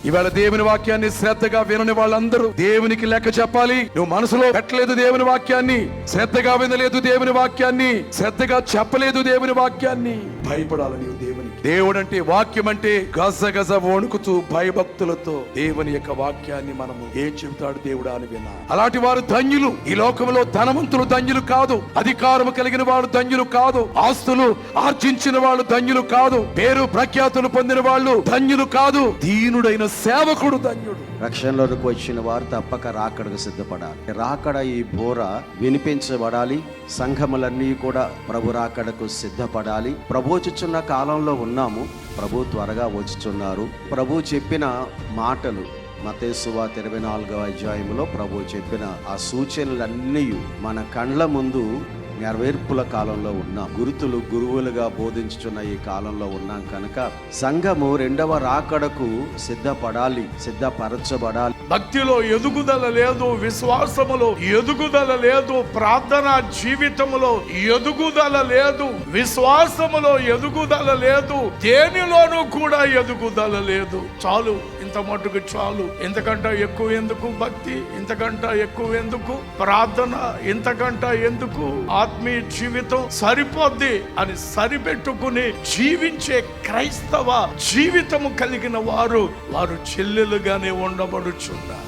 ఇవాళ దేవుని వాక్యాన్ని శ్రద్ధగా వినని వాళ్ళందరూ దేవునికి లెక్క చెప్పాలి. నువ్వు మనసులో పెట్టలేదు దేవుని వాక్యాన్ని, శ్రద్ధగా వినలేదు దేవుని వాక్యాన్ని, శ్రద్ధగా చెప్పలేదు దేవుని వాక్యాన్ని, భయపడాలి నీవు దేవునికి. దేవుడు అంటే, వాక్యం అంటే గజ గజ వణుకుతూ భయభక్తులతో దేవుని యొక్క వాక్యాన్ని మనము ఏం చెబుతాడు దేవుడా అని విన్నా. అలాంటి వారు ధన్యులు. ఈ లోకంలో ధనవంతులు ధన్యులు కాదు, అధికారము కలిగిన వాడు ధన్యులు కాదు, ఆస్తులు ఆర్జించిన వాళ్ళు ధన్యులు కాదు, పేరు ప్రఖ్యాతులు పొందిన వాళ్ళు ధన్యులు కాదు, దీనుడైన సేవకుడు ధన్యుడు. రక్షణలోకి వచ్చిన వారు తప్పక రాకడకు సిద్ధపడాలి. రాకడ ఈ బోర వినిపించబడాలి. సంఘములన్నీ కూడా ప్రభు రాకడకు సిద్ధపడాలి. ప్రభు వచ్చుచున్న కాలంలో ఉన్నాము. ప్రభు త్వరగా వచ్చుచున్నారు. ప్రభు చెప్పిన మాటలు మత్తయి సువార్త 24వ అధ్యాయంలో ప్రభు చెప్పిన ఆ సూచనలన్నీ మన కండ్ల ముందు నెరవేర్పుల కాలంలో ఉన్నాం. గురుతులు గురువులుగా బోధించుచున్న ఈ కాలంలో ఉన్నాం కనుక సంఘము రెండవ రాకడకు సిద్ధపడాలి, సిద్ధపరచబడాలి. భక్తిలో ఎదుగుదల లేదు, విశ్వాసములో ఎదుగుదల లేదు, ప్రార్థనా జీవితములో ఎదుగుదల లేదు, విశ్వాసములో ఎదుగుదల లేదు, దేనిలోనూ కూడా ఎదుగుదల లేదు. చాలు, ఇంత మటుకు చాలు. ఇంతకంటే ఎక్కువ ఎందుకు భక్తి? ఇంతకంటే ఎక్కువ ఎందుకు ప్రార్థన? ఇంతకంటే ఎందుకు ఆత్మీయ జీవితం? సరిపోద్ది అని సరిపెట్టుకుని జీవించే క్రైస్తవ జీవితము కలిగిన వారు చెల్లెలుగానే ఉండబడుచున్నారు.